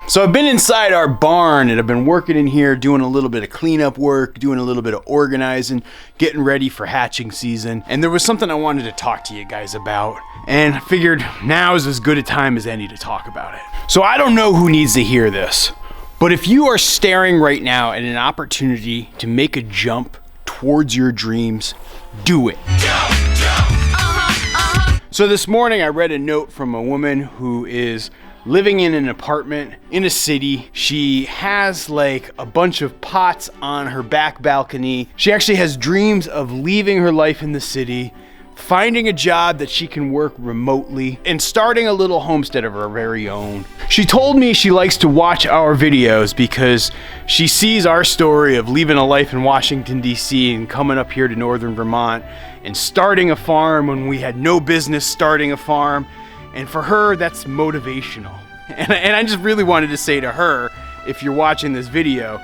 So I've been inside our barn and I've been working in here, doing a little bit of cleanup work, doing a little bit of organizing, getting ready for hatching season. And there was something I wanted to talk to you guys about. And I figured now is as good a time as any to talk about it. So I don't know who needs to hear this, but if you are staring right now at an opportunity to make a jump towards your dreams, do it. So this morning I read a note from a woman who is living in an apartment in a city. She has like a bunch of pots on her back balcony. She actually has dreams of leaving her life in the city, finding a job that she can work remotely, and starting a little homestead of her very own. She told me she likes to watch our videos because she sees our story of leaving a life in Washington, D.C. and coming up here to northern Vermont and starting a farm when we had no business starting a farm. And for her, that's motivational. And I just really wanted to say to her, if you're watching this video,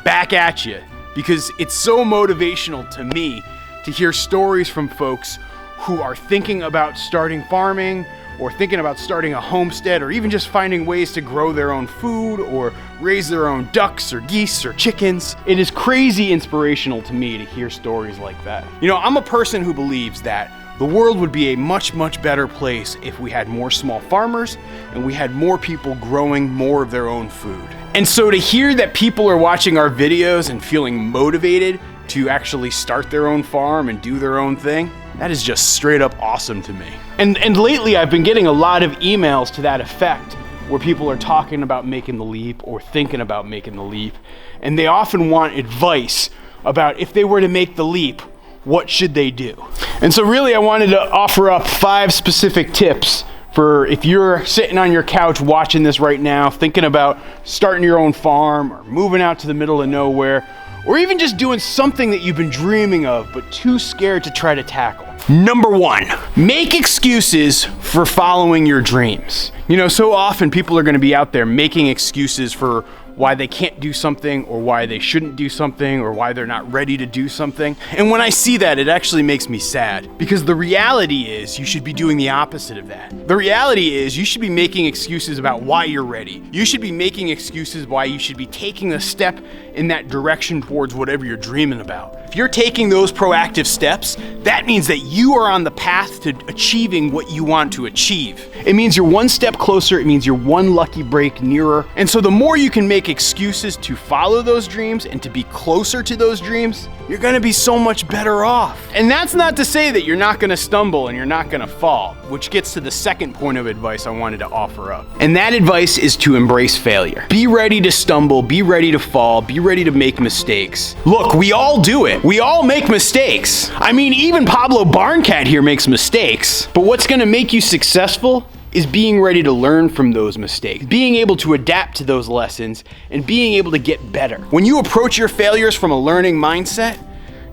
back at you, because it's so motivational to me to hear stories from folks who are thinking about starting farming or thinking about starting a homestead or even just finding ways to grow their own food or raise their own ducks or geese or chickens. It is crazy inspirational to me to hear stories like that. You know, I'm a person who believes that the world would be a much, much better place if we had more small farmers and we had more people growing more of their own food. And so to hear that people are watching our videos and feeling motivated to actually start their own farm and do their own thing, that is just straight up awesome to me. And lately I've been getting a lot of emails to that effect where people are talking about making the leap or thinking about making the leap. And they often want advice about if they were to make the leap, what should they do? And so really I wanted to offer up 5 specific tips for if you're sitting on your couch watching this right now, thinking about starting your own farm or moving out to the middle of nowhere, or even just doing something that you've been dreaming of but too scared to try to tackle. Number 1, make excuses for following your dreams. You know, so often people are gonna be out there making excuses for why they can't do something or why they shouldn't do something or why they're not ready to do something. And when I see that, it actually makes me sad because the reality is you should be doing the opposite of that. The reality is you should be making excuses about why you're ready. You should be making excuses why you should be taking a step in that direction towards whatever you're dreaming about. If you're taking those proactive steps, that means that you are on the path to achieving what you want to achieve. It means you're one step closer. It means you're one lucky break nearer. And so the more you can make excuses to follow those dreams and to be closer to those dreams, you're gonna be so much better off. And that's not to say that you're not gonna stumble and you're not gonna fall, which gets to the second point of advice I wanted to offer up. And that advice is to embrace failure. Be ready to stumble, be ready to fall, be ready to make mistakes. Look, we all do it. We all make mistakes. I mean, even Pablo Barncat here makes mistakes. But what's gonna make you successful is being ready to learn from those mistakes, being able to adapt to those lessons, and being able to get better. When you approach your failures from a learning mindset,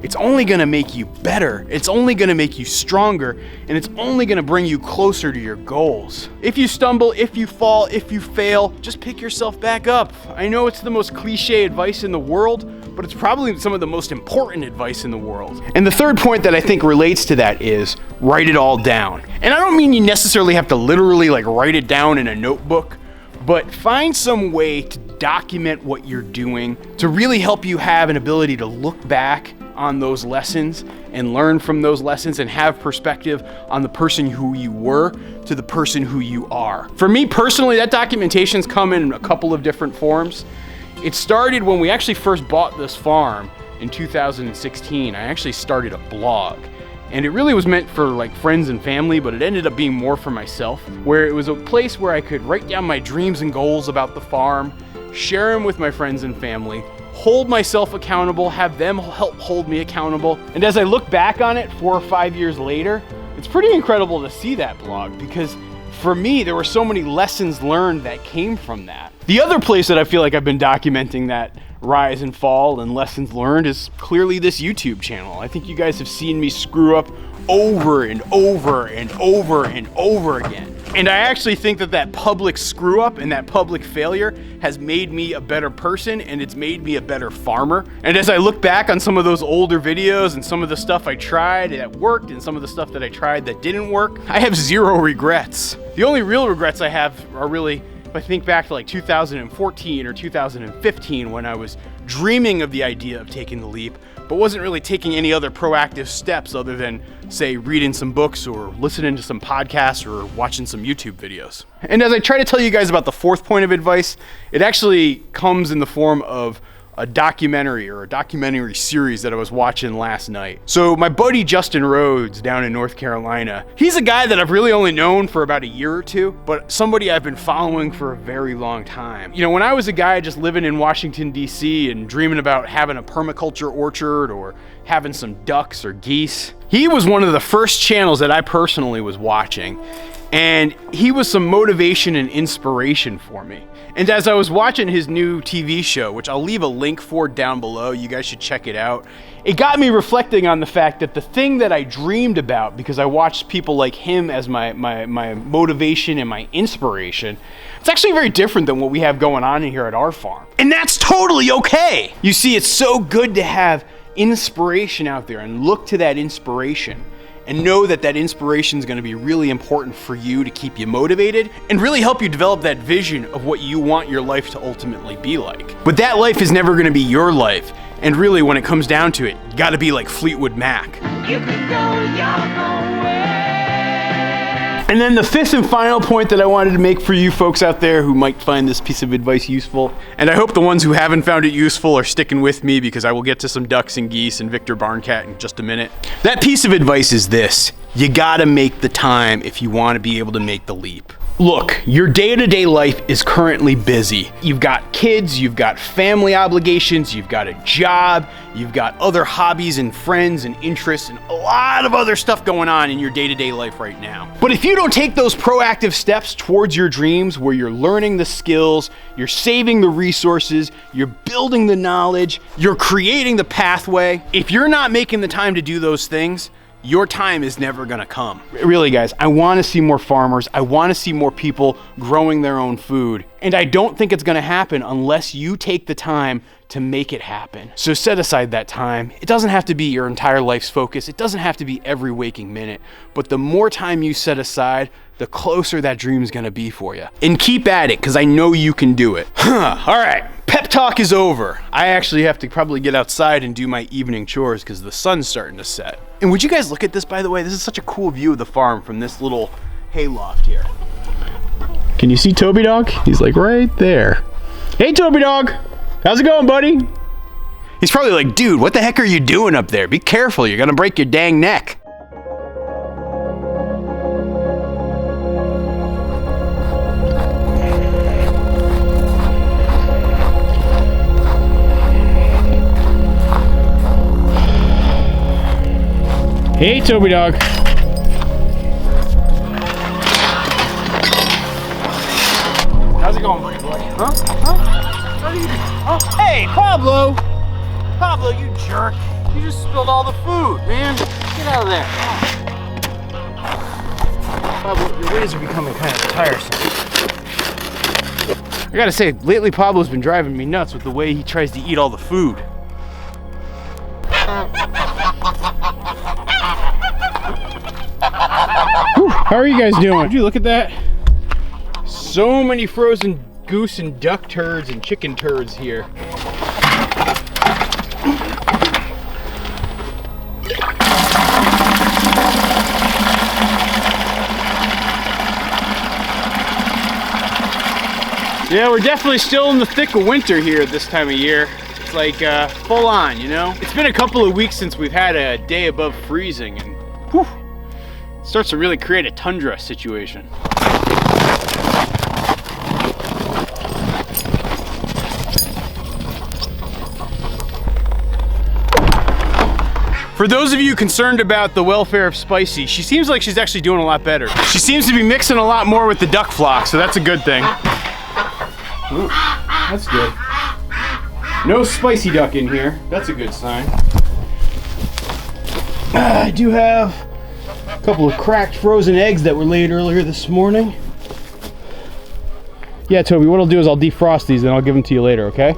it's only gonna make you better, it's only gonna make you stronger, and it's only gonna bring you closer to your goals. If you stumble, if you fall, if you fail, just pick yourself back up. I know it's the most cliche advice in the world, but it's probably some of the most important advice in the world. And the third point that I think relates to that is write it all down. And I don't mean you necessarily have to literally like write it down in a notebook, but find some way to document what you're doing to really help you have an ability to look back on those lessons and learn from those lessons and have perspective on the person who you were to the person who you are. For me personally, that documentation's come in a couple of different forms. It started when we actually first bought this farm in 2016. I actually started a blog. And it really was meant for like friends and family, but it ended up being more for myself, where it was a place where I could write down my dreams and goals about the farm, share them with my friends and family, hold myself accountable, have them help hold me accountable. And as I look back on it 4 or 5 years later, it's pretty incredible to see that blog because for me, there were so many lessons learned that came from that. The other place that I feel like I've been documenting that rise and fall and lessons learned is clearly this YouTube channel. I think you guys have seen me screw up over and over and over and over again. And I actually think that that public screw up and that public failure has made me a better person and it's made me a better farmer. And as I look back on some of those older videos and some of the stuff I tried that worked and some of the stuff that I tried that didn't work, I have zero regrets. The only real regrets I have are really if I think back to like 2014 or 2015 when I was dreaming of the idea of taking the leap, but wasn't really taking any other proactive steps other than, say, reading some books or listening to some podcasts or watching some YouTube videos. And as I try to tell you guys about the fourth point of advice, it actually comes in the form of a documentary or a documentary series that I was watching last night. So my buddy Justin Rhodes down in North Carolina, he's a guy that I've really only known for about a year or two, but somebody I've been following for a very long time. You know, when I was a guy just living in Washington, D.C. and dreaming about having a permaculture orchard or having some ducks or geese, he was one of the first channels that I personally was watching. And he was some motivation and inspiration for me. And as I was watching his new TV show, which I'll leave a link for down below, you guys should check it out, it got me reflecting on the fact that the thing that I dreamed about, because I watched people like him as my motivation and my inspiration, it's actually very different than what we have going on in here at our farm. And that's totally okay. You see, it's so good to have inspiration out there and look to that inspiration. And know that that inspiration is going to be really important for you to keep you motivated and really help you develop that vision of what you want your life to ultimately be like. But that life is never going to be your life. And really, when it comes down to it, you got to be like Fleetwood Mac. You can go your own way. And then the fifth and final point that I wanted to make for you folks out there who might find this piece of advice useful, and I hope the ones who haven't found it useful are sticking with me because I will get to some ducks and geese and Victor Barncat in just a minute. That piece of advice is this: you gotta make the time if you want to be able to make the leap. Look, your day-to-day life is currently busy. You've got kids, you've got family obligations, you've got a job, you've got other hobbies and friends and interests and a lot of other stuff going on in your day-to-day life right now. But if you don't take those proactive steps towards your dreams where you're learning the skills, you're saving the resources, you're building the knowledge, you're creating the pathway, if you're not making the time to do those things, your time is never gonna come. Really, guys, I wanna see more farmers. I wanna see more people growing their own food. And I don't think it's gonna happen unless you take the time to make it happen. So set aside that time. It doesn't have to be your entire life's focus. It doesn't have to be every waking minute. But the more time you set aside, the closer that dream is gonna be for you. And keep at it, because I know you can do it. All right, pep talk is over. I actually have to probably get outside and do my evening chores because the sun's starting to set. And would you guys look at this, by the way? This is such a cool view of the farm from this little hayloft here. Can you see Toby Dog? He's like right there. Hey, Toby Dog. How's it going, buddy? He's probably like, dude, what the heck are you doing up there? Be careful, you're gonna break your dang neck. Hey, Toby Dog. How's it going, buddy boy? Huh? What are you doing? Oh, hey, Pablo! Pablo, you jerk. You just spilled all the food, man. Get out of there. Pablo, your ways are becoming kind of tiresome. I gotta say, lately Pablo's been driving me nuts with the way he tries to eat all the food. Whew, how are you guys doing? Did you look at that? So many frozen goose and duck turds and chicken turds here. Yeah, we're definitely still in the thick of winter here at this time of year. It's like full on, you know? It's been a couple of weeks since we've had a day above freezing, and whew, it starts to really create a tundra situation. For those of you concerned about the welfare of Spicy, she seems like she's actually doing a lot better. She seems to be mixing a lot more with the duck flock, so that's a good thing. Ooh, that's good. No spicy duck in here. That's a good sign. I do have a couple of cracked frozen eggs that were laid earlier this morning. Yeah, Toby, what I'll do is I'll defrost these and I'll give them to you later, okay?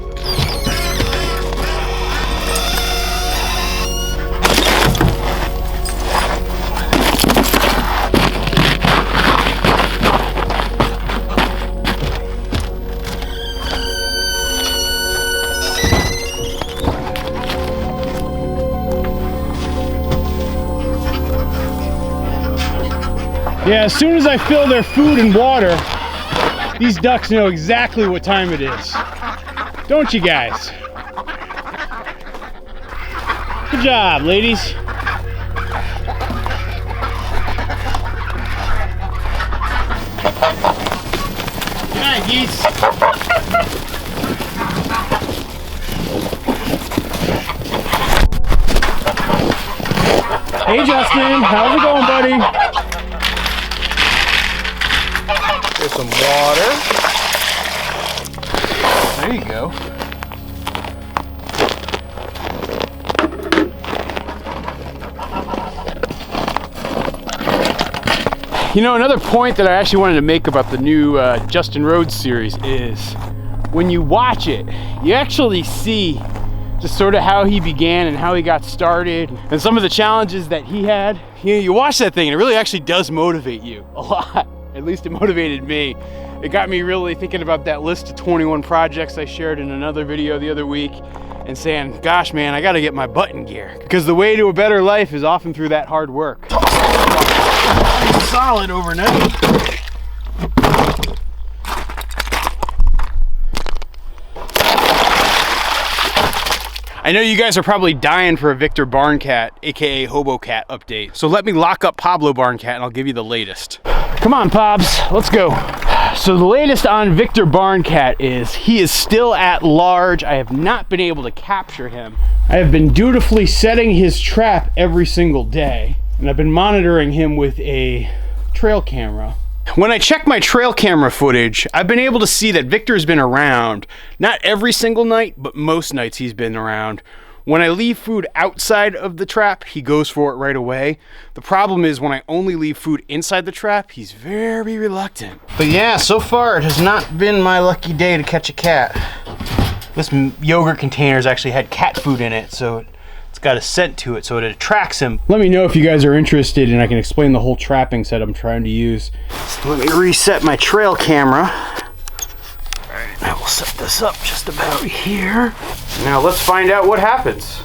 Yeah, as soon as I fill their food and water, these ducks know exactly what time it is. Don't you guys? Good job, ladies. Good night, geese. Hey, Justin, how's it going, buddy? There's some water. There you go. You know, another point that I actually wanted to make about the new Justin Rhodes series is when you watch it, you actually see just sort of how he began and how he got started and some of the challenges that he had. You know, you watch that thing and it really actually does motivate you a lot. At least it motivated me. It got me really thinking about that list of 21 projects I shared in another video the other week and saying, gosh man, I gotta get my butt in gear. Because the way to a better life is often through that hard work. Solid overnight. I know you guys are probably dying for a Victor Barncat, aka Hobo Cat update. So let me lock up Pablo Barncat and I'll give you the latest. Come on, Pobs, let's go. So the latest on Victor Barncat is he is still at large. I have not been able to capture him. I have been dutifully setting his trap every single day, and I've been monitoring him with a trail camera. When I check my trail camera footage, I've been able to see that Victor's been around. Not every single night, but most nights he's been around. When I leave food outside of the trap, he goes for it right away. The problem is when I only leave food inside the trap, he's very reluctant. But yeah, so far it has not been my lucky day to catch a cat. This yogurt container actually had cat food in it, so it's got a scent to it, so it attracts him. Let me know if you guys are interested and I can explain the whole trapping set I'm trying to use. So let me reset my trail camera. I will set this up just about here. Now let's find out what happens.